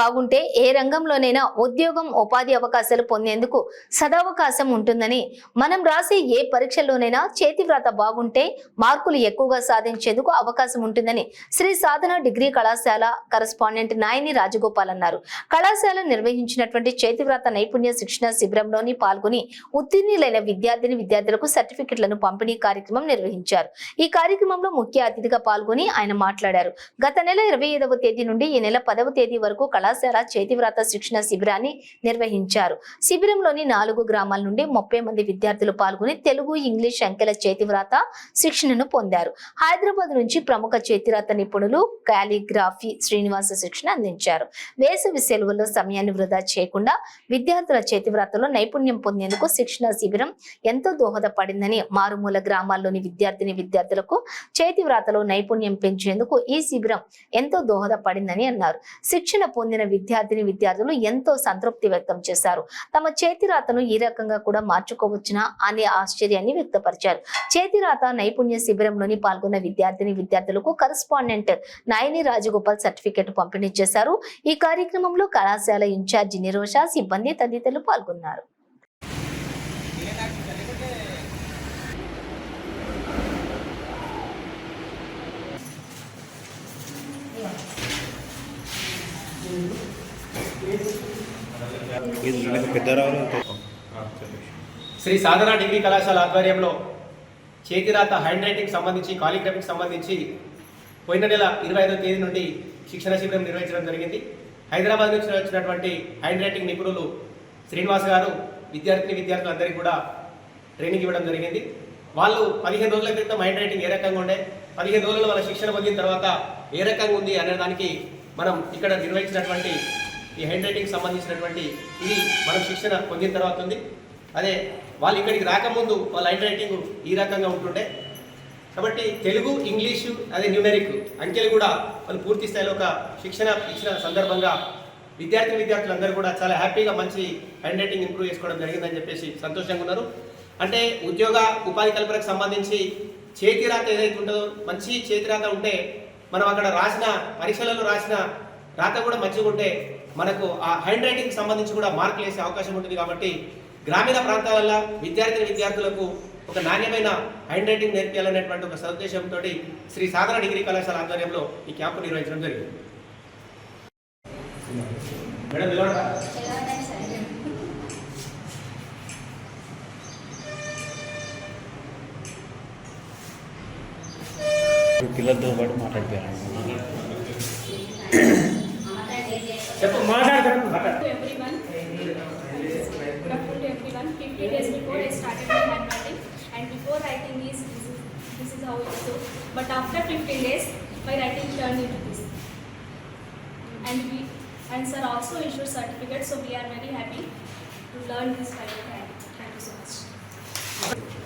బాగుంటే ఏ రంగంలోనైనా ఉద్యోగం ఉపాధి అవకాశాలు పొందేందుకు సదవకాశం ఉంటుందని, మనం రాసే ఏ పరీక్షల్లోనైనా చేతివ్రాత బాగుంటే మార్కులు ఎక్కువగా సాధించేందుకు అవకాశం ఉంటుందని శ్రీ సాధన డిగ్రీ కళాశాల కరెస్పాండెంట్ నాయని రాజగోపాల్ అన్నారు. కళాశాల నిర్వహించినటువంటి చేతివ్రాత నైపుణ్య శిక్షణ శిబిరంలోని పాల్గొని ఉత్తీర్ణులైన విద్యార్థులకు సర్టిఫికెట్లను పంపిణీ కార్యక్రమం నిర్వహించారు. ఈ కార్యక్రమంలో ముఖ్య అతిథిగా పాల్గొని ఆయన మాట్లాడారు. గత నెల 25వ తేదీ నుండి ఈ నెల 10వ తేదీ వరకు కళాశాల చేతివ్రాత శిక్షణ శిబిరాన్ని నిర్వహించారు. శిబిరంలోని 4 గ్రామాల నుండి 30 మంది విద్యార్థులు పాల్గొని తెలుగు, ఇంగ్లీష్ అంకెల చేతివ్రాత శిక్షణను పొందారు. హైదరాబాద్ నుంచి ప్రముఖ చేతివ్రాత నిపుణులు కాలిగ్రఫీ శ్రీనివాస శిక్షణ అందించారు. వేసవి సెలవుల్లో సమయాన్ని వృధా చేయకుండా విద్యార్థుల చేతివ్రాతలో నైపుణ్యం పొందేందుకు శిక్షణ శిబిరం ఎంతో దోహదపడిందని, మారుమూల గ్రామాల్లోని విద్యార్థులకు చేతివ్రాతలో నైపుణ్యం పెంచేందుకు ఈ శిబిరం ఎంతో దోహదపడిందని అన్నారు. శిక్షణ పొందిన విద్యార్థులు ఎంతో సంతృప్తి వ్యక్తం చేశారు. తమ చేతిరాతను ఈ రకంగా కూడా మార్చుకోవచ్చునా అనే ఆశ్చర్యాన్ని వ్యక్తపరిచారు. చేతిరాత నైపుణ్య శిబిరంలోని పాల్గొన్న విద్యార్థులకు కరెస్పాండెంట్ నాయని రాజగోపాల్ సర్టిఫికెట్ పంపిణీ చేశారు. ఈ కార్యక్రమంలో కళాశాల ఇన్ఛార్జి నిరోష, సిబ్బంది తదితరులు పాల్గొన్నారు. శ్రీ సాధన డిగ్రీ కళాశాల ఆధ్వర్యంలో చేతిరాత హ్యాండ్ రైటింగ్ సంబంధించి, కాలిగ్రఫీకి సంబంధించి పోయిన నెల 25వ తేదీ నుండి శిక్షణ శిబిరం నిర్వహించడం జరిగింది. హైదరాబాద్ నుంచి వచ్చినటువంటి హ్యాండ్ రైటింగ్ నిపుణులు శ్రీనివాస్ గారు విద్యార్థులందరికీ కూడా ట్రైనింగ్ ఇవ్వడం జరిగింది. వాళ్ళు 15 రోజుల క్రితం హ్యాండ్ రైటింగ్ ఏ రకంగా ఉండే, 15 రోజుల్లో వాళ్ళ శిక్షణ పొందిన తర్వాత ఏ రకంగా ఉంది అనే దానికి మనం ఇక్కడ నిర్వహించినటువంటి ఈ హ్యాండ్ రైటింగ్ సంబంధించినటువంటి ఇది మనం శిక్షణ పొందిన తర్వాత ఉంది. అదే వాళ్ళు ఇక్కడికి రాకముందు వాళ్ళ హ్యాండ్ రైటింగ్ ఈ రకంగా ఉంటుండే. కాబట్టి తెలుగు, ఇంగ్లీషు, అదే న్యూమెరిక్ అంకెలు కూడా వాళ్ళు పూర్తి స్థాయిలో ఒక శిక్షణ ఇచ్చిన సందర్భంగా విద్యార్థులందరూ కూడా చాలా హ్యాపీగా మంచి హ్యాండ్ రైటింగ్ ఇంప్రూవ్ చేసుకోవడం జరిగిందని చెప్పేసి సంతోషంగా ఉన్నారు. అంటే ఉద్యోగ ఉపాధి కల్పనకు సంబంధించి చేతిరాత ఏదైతే ఉంటుందో, మంచి చేతిరాత ఉంటే మనం అక్కడ రాసిన పరీక్షలలో రాసిన రాత కూడా మంచిగా ఉంటే మనకు ఆ హ్యాండ్ రైటింగ్ సంబంధించి కూడా మార్కులు వేసే అవకాశం ఉంటుంది. కాబట్టి గ్రామీణ ప్రాంతాలలో విద్యార్థులకు ఒక నాణ్యమైన హ్యాండ్ రైటింగ్ నేర్పించాలనేటువంటి ఒక సదుద్దేశంతో శ్రీ సాధన డిగ్రీ కళాశాల ఆధ్వర్యంలో ఈ క్యాంపు నిర్వహించడం జరిగింది. పిల్లలతో పాటు మాట్లాడిపోయాను. Everyone, 50 days before I started my handwriting, and before writing this is how it is. But after 15 days, my writing turned into this. And sir also issued certificates, so we are very happy to learn this kind of writing. Thank you so much.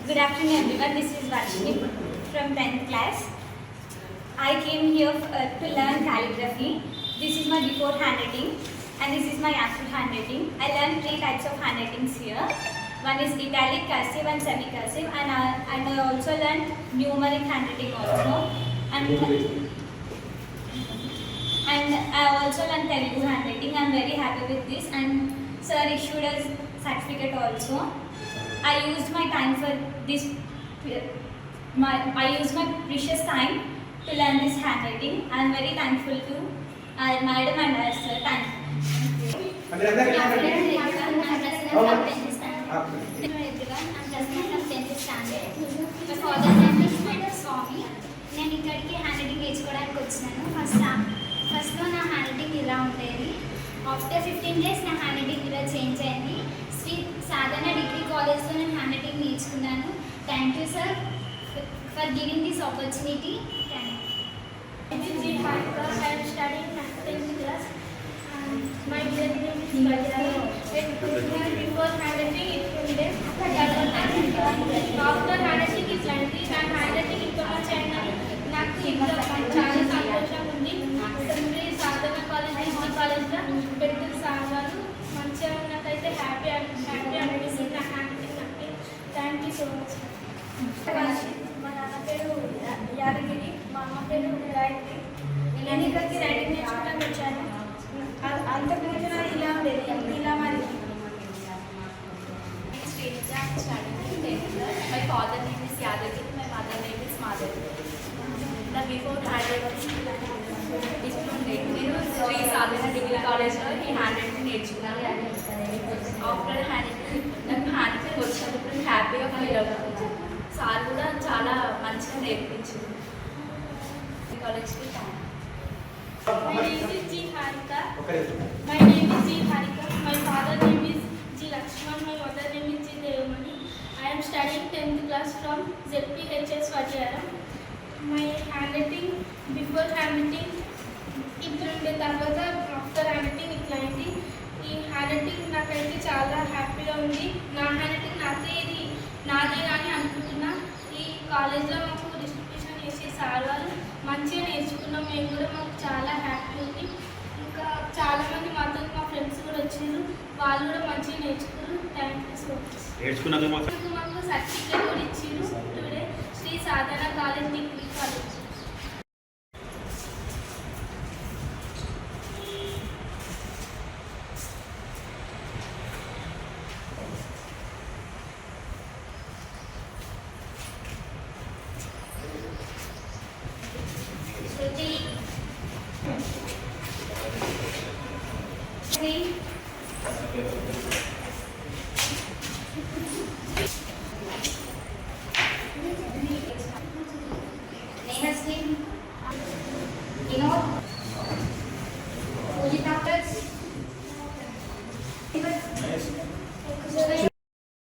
Good afternoon everyone, this is Varshini from 10th class. I came here to learn calligraphy. This is my before handwriting and this is my after handwriting. I learned 3 types of handwritings here. One is italic, cursive and semi-cursive, and I also learned numeric handwriting also. And I also learned Telugu handwriting. I am very happy with this, and sir issued us certificate also. I used my time for this. I used my precious time to learn this handwriting. I am very thankful to our madam and our sir. Thank you. Everyone, I'm Jasmine from 10th standard. My father name is Swami. నేను ఇక్కడికి hand writing నేర్చుకోవడానికి వచ్చినాను. ఫస్ట్లో నా hand writing ఇలా ఉండేది. After 15 days నా hand writing ఇలా చేంజ్ అయింది. శ్రీ సాధన డిగ్రీ కాలేజ్లో నేను హ్యాండ్ రైటింగ్ నేర్చుకున్నాను. Thank you sir for giving this opportunity. Thank you. I am studying 10th class. My dear name is Bajrani. Before handwriting it ఉండే, after handwriting is lengthy and handwriting ఇంత మంచి అయిందని నాకు చాలా సంతోషంగా ఉంది. శ్రీ సాధన కాలేజ్ డిగ్రీ కాలేజ్లో పెద్దలు సాగారు మంచిగా ఉన్నట్టయితే హ్యాపీ అనిపిస్తుంది నా హ్యాండ్రైటింగ్ అంటే. Thank you so much. మా నాన్న పేరు యాదగిరి, మా అమ్మ పేరు గాయత్రి. నేను ఇక్కడికి రైటింగ్ నేర్చుకోవడానికి వచ్చాను. అంతకుముందు ఇలా ఉండేది, ఇలా మరి My father name is Yadagiri, my mother name is Madhavi. The before handwriting ఇట్లుండే నేను శ్రీ సాధన డిగ్రీ కాలేజ్లో ఈ హ్యాండ్ రైటింగ్ నేర్చుకున్నాను. ఆఫ్టర్ హ్యాండ్ నాకు హ్యాండ్ రైటింగ్ వచ్చినప్పుడు హ్యాపీగా ఫీల్ అవుతుంది. సార్ కూడా చాలా మంచిగా నేర్పించింది. ఈ కాలేజ్కి My name is G. Harika. ఒకరే My name is G. Harika. My father name is G. Lakshman. My mother name is G. Devamani. I am studying 10th class from ZPHS Vajjayaram. My handwriting before handwriting ఇట్లుండే తర్వాత after handwriting ఇట్లా అయింది. ఈ handwriting నాకైతే చాలా హ్యాపీగా ఉంది. నా handwriting నాకే ఇది నాదే కానీ అనుకుంటున్నా. ఈ కాలేజ్లో మాకు డిస్ట్రిబ్యూషన్ చేసే సార్ వాళ్ళు మంచిగా నేర్చుకున్నాం. మేము కూడా మాకు చాలా హ్యాపీ ఉంది. ఇంకా చాలామంది మాతో మా ఫ్రెండ్స్ కూడా వచ్చారు, వాళ్ళు కూడా మంచిగా నేర్చుకున్నారు. Thank you so much. నేర్చుకున్నాక మాకు సర్టిఫికేట్ కూడా ఇచ్చారు టుడే శ్రీ సాధన కాలేజ్ డిగ్రీ కాలేజ్. శృతి శ్రీ నేహశ్రీ వినోద్ పూజిత